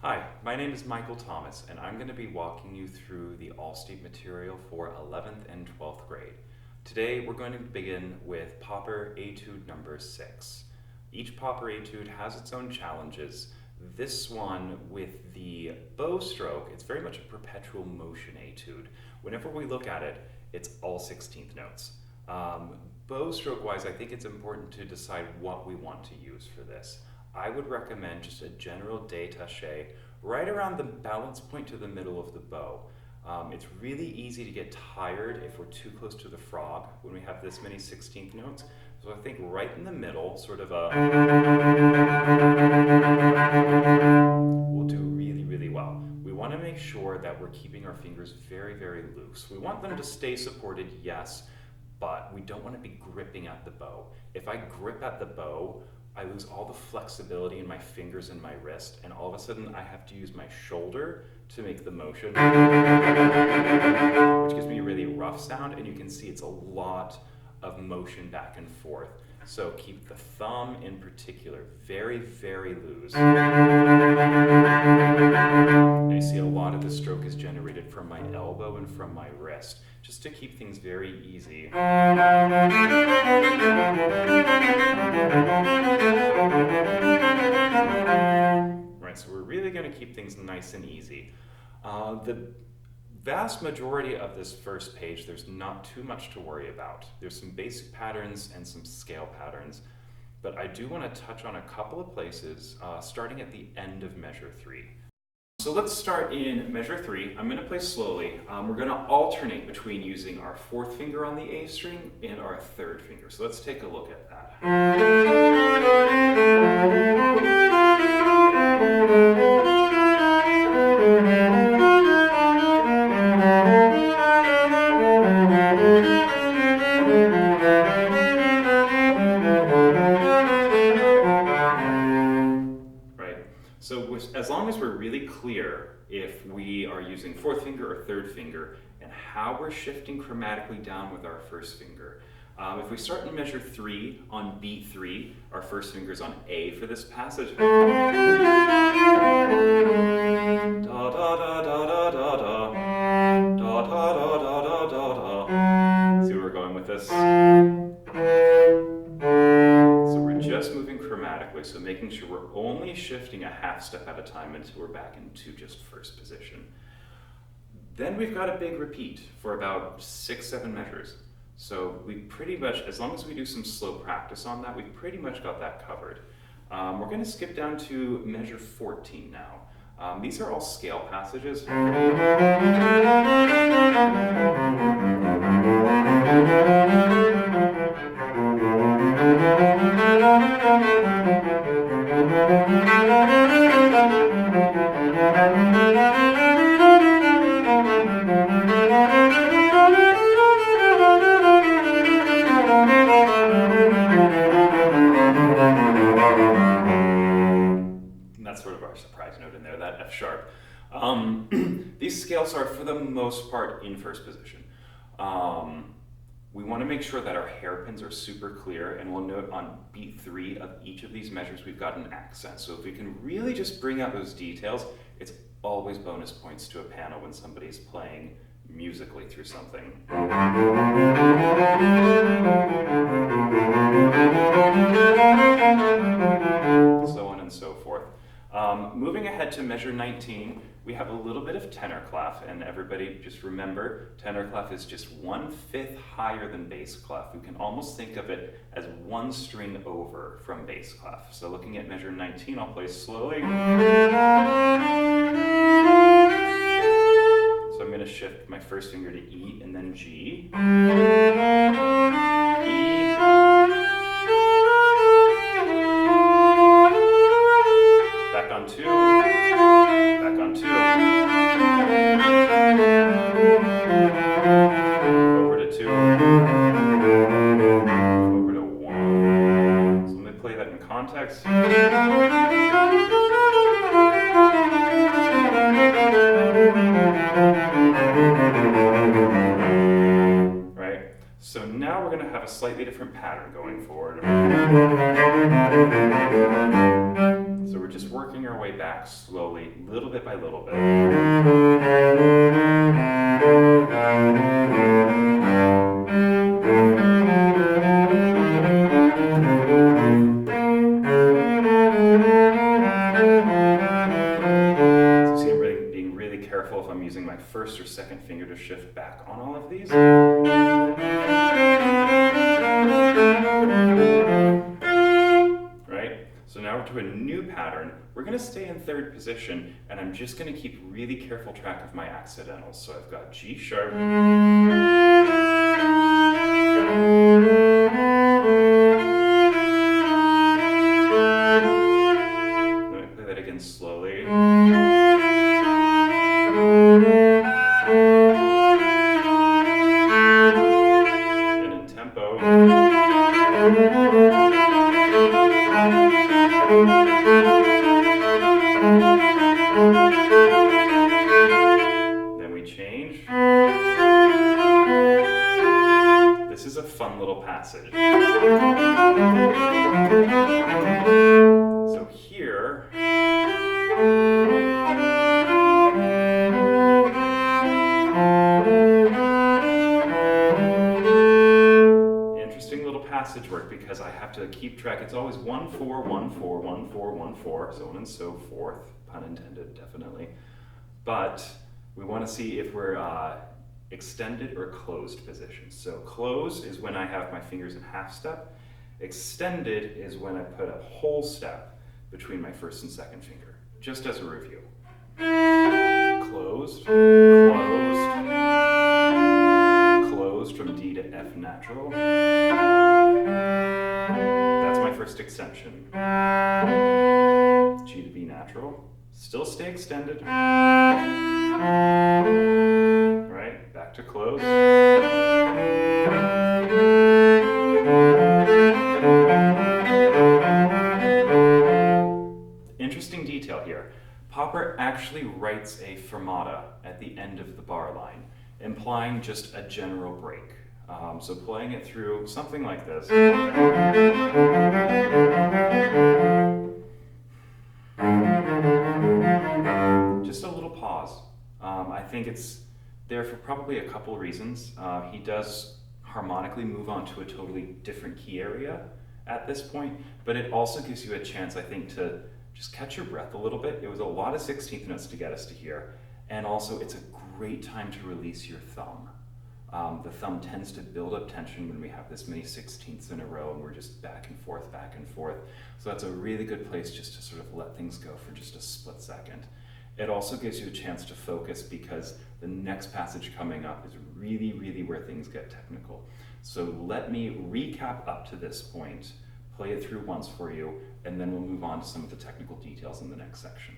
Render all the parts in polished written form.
Hi, my name is Mikel Thomas, and I'm going to be walking you through the Allstate material for 11th and 12th grade. Today, we're going to begin with Popper Etude number 6. Each Popper Etude has its own challenges. This one, with the bow stroke, it's very much a perpetual motion etude. Whenever we look at it, it's all 16th notes. Bow stroke wise, I think it's important to decide what we want to use for this. I would recommend just a general détaché right around the balance point to the middle of the bow. It's really easy to get tired if we're too close to the frog when we have this many 16th notes. So I think right in the middle, sort of a, will do really, really well. We want to make sure that we're keeping our fingers very, very loose. We want them to stay supported, yes, but we don't want to be gripping at the bow. If I grip at the bow, I lose all the flexibility in my fingers and my wrist, and all of a sudden I have to use my shoulder to make the motion, which gives me a really rough sound, and you can see it's a lot of motion back and forth. So keep the thumb in particular very, very loose. And you see a lot of the stroke is generated from my elbow and from my wrist, just to keep things very easy. Right, so we're really going to keep things nice and easy. The vast majority of this first page, there's not too much to worry about. There's some basic patterns and some scale patterns, but I do want to touch on a couple of places, starting at the end of measure 3. So let's start in measure 3. I'm going to play slowly. We're going to alternate between using our 4th finger on the A string and our 3rd finger. So let's take a look at that. So as long as we're really clear if we are using 4th finger or 3rd finger and how we're shifting chromatically down with our 1st finger. If we start in measure 3 on beat 3, our 1st finger is on A for this passage. Da da da da da da da. Da da da da da da da. See where we're going with this? Just moving chromatically, so making sure we're only shifting a half step at a time until we're back into just 1st position. Then we've got a big repeat for about 6-7 measures. So we pretty much, as long as we do some slow practice on that, we've pretty much got that covered. We're going to skip down to measure 14 now. These are all scale passages. That's sort of our surprise note in there, that F sharp. These scales are, for the most part, in 1st position. We want to make sure that our hairpins are super clear, and we'll note on beat 3 of each of these measures we've got an accent. So if we can really just bring out those details, it's always bonus points to a panel when somebody's playing musically through something. So on and so forth. Moving ahead to measure 19, we have a little bit of tenor clef, and everybody just remember, tenor clef is just 1/5 higher than bass clef. We can almost think of it as 1 string over from bass clef. So looking at measure 19, I'll play slowly. So I'm going to shift my 1st finger to E and then G. E. Back on 2, back on 2, over to 2, over to 1. So let me play that in context. Right? So now we're going to have a slightly different pattern going forward. So we're we're just working our way back slowly, little bit by little bit. So see, I'm being really careful if I'm using my first or second finger to shift back on all of these. So now we're to a new pattern. We're going to stay in third position, and I'm just going to keep really careful track of my accidentals. So I've got G sharp, let me play that again slowly. And in tempo. Then we change. This is a fun little passage. So here, interesting little passage work because I have to keep track. It's always 1 4 1 4 1 4 1 4, so on and so forth. Pun intended, definitely. But we want to see if we're extended or closed positions. So closed is when I have my fingers in half step. Extended is when I put a whole step between my first and second finger, just as a review. Closed, closed, closed from D to F natural. That's my first extension. G to B natural. Still stay extended. Right, back to close. Interesting detail here. Popper actually writes a fermata at the end of the bar line, implying just a general break. So playing it through something like this. Just a little pause. I think it's there for probably a couple reasons. He does harmonically move on to a totally different key area at this point, but it also gives you a chance, I think, to just catch your breath a little bit. It was a lot of 16th notes to get us to here, and also it's a great time to release your thumb. The thumb tends to build up tension when we have this many 16ths in a row and we're just back and forth, back and forth. So that's a really good place just to sort of let things go for just a split second. It also gives you a chance to focus because the next passage coming up is really, really where things get technical. So let me recap up to this point, play it through once for you, and then we'll move on to some of the technical details in the next section.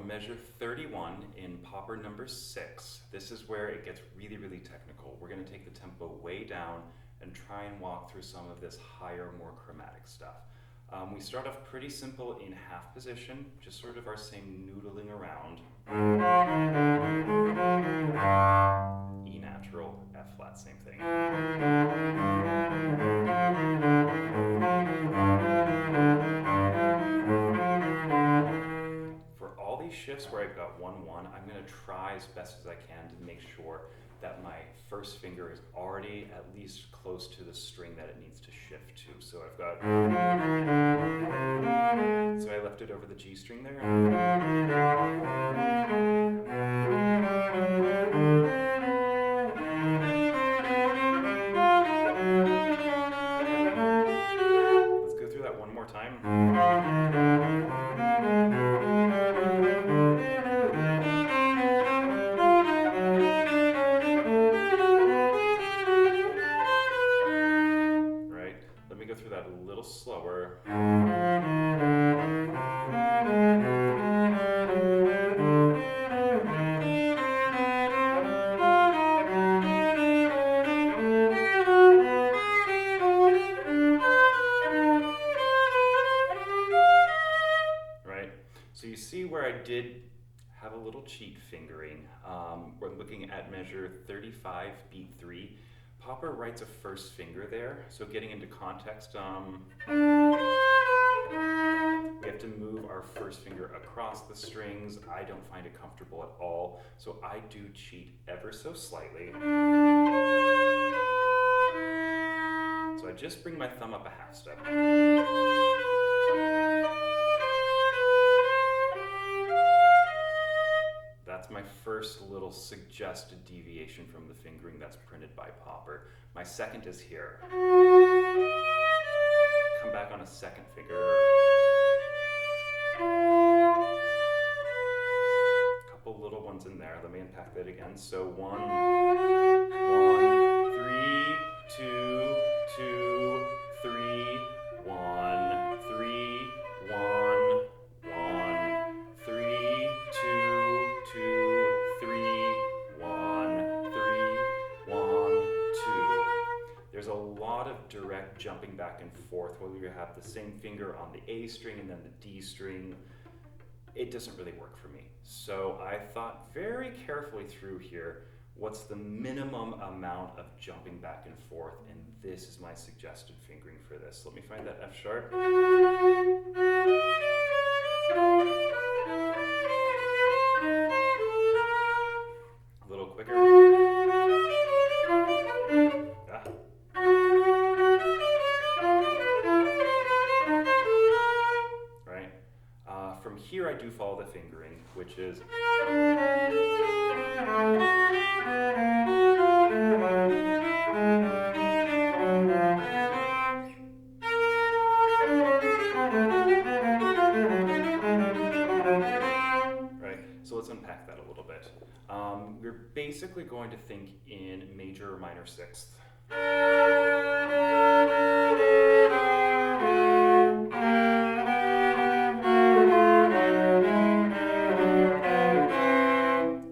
Measure 31 in Popper number 6. This is where it gets really, really technical. We're going to take the tempo way down and try and walk through some of this higher, more chromatic stuff. We start off pretty simple in half position, just sort of our same noodling around. E natural, F flat, same thing. For all these shifts where I've got 1-1, I'm going to try as best as I can to make sure that my first finger is already at least close to the string that it needs to shift to. So I've got, so I left it over the G string there. Let's go through that one more time. Through that a little slower. Right? So you see where I did have a little cheat fingering. We're looking at measure 35, beat 3. Popper writes a first finger there, so getting into context, we have to move our first finger across the strings. I don't find it comfortable at all, so I do cheat ever so slightly. So I just bring my thumb up a half step. That's my first little suggested deviation from the fingering that's printed by Popper. My second is here. Come back on a second finger. A couple little ones in there. Let me unpack that again. So 1, 3, 2, 2, 3, 1, 3, 1, 1, 3, 2, 2, 3, 1, 3, 1, 2. There's a lot of direct jumping back and forth whether you have the same finger on the A string and then the D string. It doesn't really work for me. So I thought very carefully through here, what's the minimum amount of jumping back and forth, and this is my suggested fingering for this. Let me find that F sharp. A little quicker. Ah. Right? From here I do follow the fingering, which is unpack that a little bit. We're basically going to think in major or minor sixth.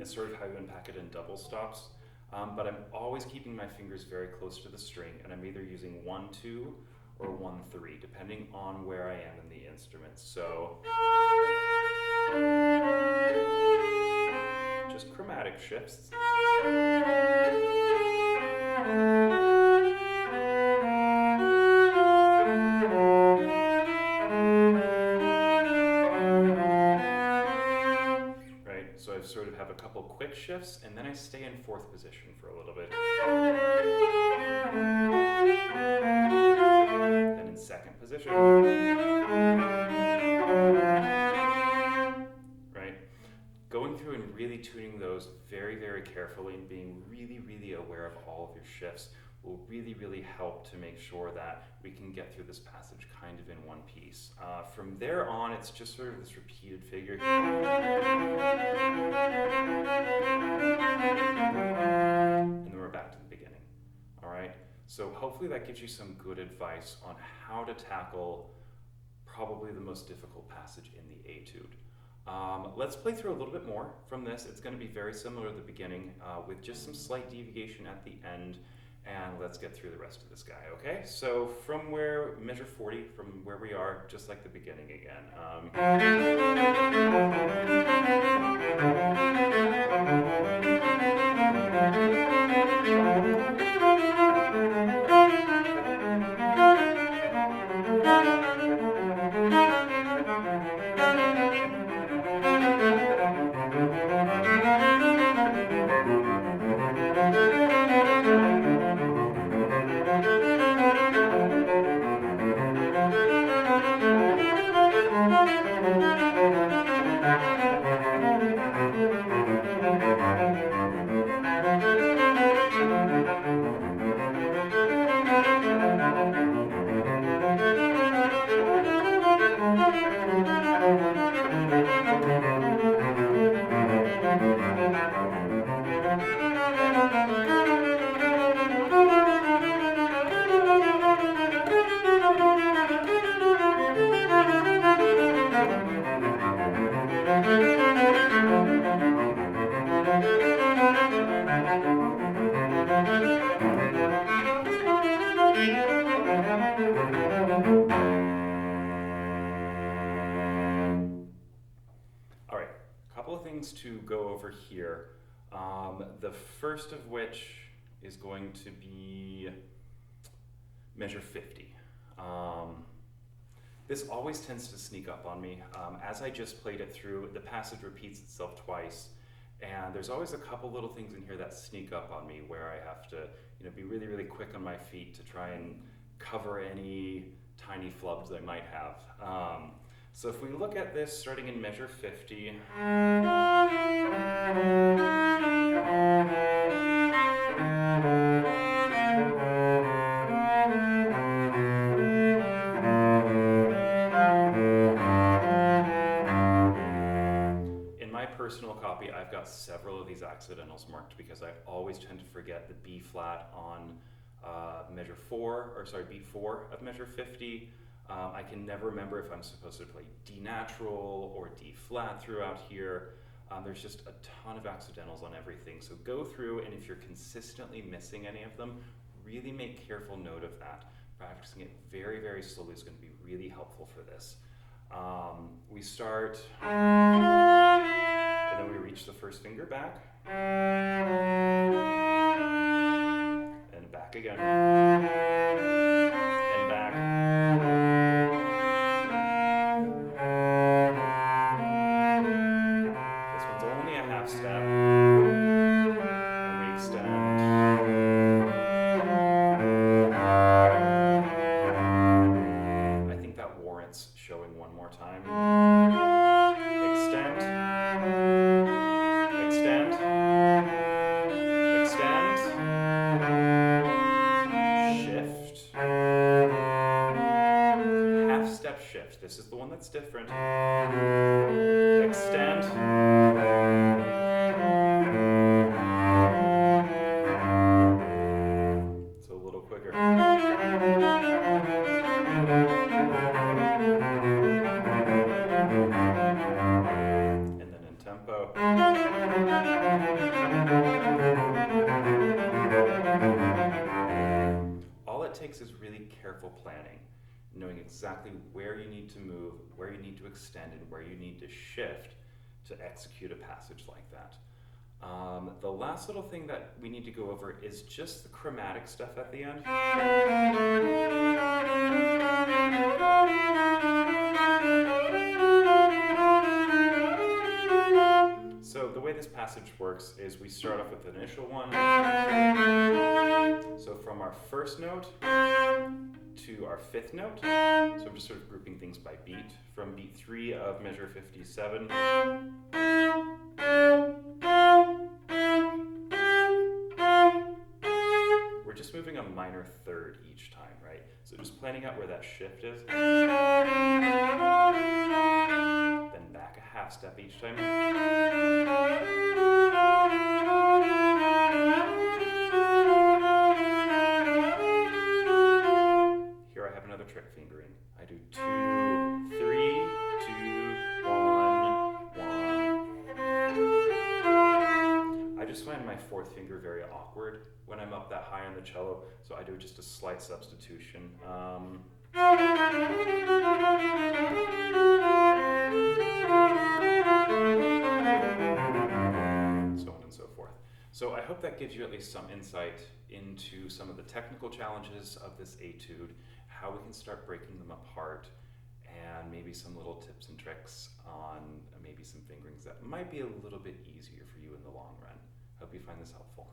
It's sort of how you unpack it in double stops. But I'm always keeping my fingers very close to the string, and I'm either using 1-2 or 1-3, depending on where I am in the instrument. So just chromatic shifts. Right, so I sort of have a couple quick shifts, and then I stay in fourth position for a little bit. Then in second position. Going through and really tuning those very, very carefully and being really, really aware of all of your shifts will really, really help to make sure that we can get through this passage kind of in one piece. From there on, it's just sort of this repeated figure. And then we're back to the beginning. All right? So hopefully that gives you some good advice on how to tackle probably the most difficult passage in the Etude. Let's play through a little bit more from this. It's going to be very similar at the beginning with just some slight deviation at the end. and let's get through the rest of this guy, okay? So from where, measure 40, from where we are, just like the beginning again. All right, a couple of things to go over here. The first of which is going to be measure 50. This always tends to sneak up on me. As I just played it through, the passage repeats itself twice, and there's always a couple little things in here that sneak up on me where I have to, be really, really quick on my feet to try and cover any tiny flubs I might have. So if we look at this starting in measure 50, in my personal copy, I've got several of these accidentals marked because I always tend to forget the B flat on measure 4, or sorry, beat 4 of measure 50. I can never remember if I'm supposed to play D natural or D flat throughout here. There's just a ton of accidentals on everything. So go through, and if you're consistently missing any of them, really make careful note of that. Practicing it very, very slowly is going to be really helpful for this. We start, and then we reach the first finger back, and back again, and back. This one's only a half step, and we extend. I think that warrants showing one more time. Extend, extend, extend, shift, half step shift. This is the one that's different. Extend, so a little quicker. And then in tempo. All it takes is really careful planning, knowing exactly where you need to move, where you need to extend, and where you need to shift to execute a passage like that. The last little thing that we need to go over is just the chromatic stuff at the end. So the way this passage works is we start off with the initial one. So from our first note to our fifth note. So I'm just sort of grouping things by beat. From beat 3 of measure 57. We're just moving a minor third each time, right? So just planning out where that shift is. Then back a half step each time. Here I have another trick fingering. I do 2, 3, 2, 1, 1. I just find my fourth finger very awkward when I'm up that high on the cello, so I do just a slight substitution. So on and so forth. So I hope that gives you at least some insight into some of the technical challenges of this etude, how we can start breaking them apart, and maybe some little tips and tricks on maybe some fingerings that might be a little bit easier for you in the long run. Hope you find this helpful.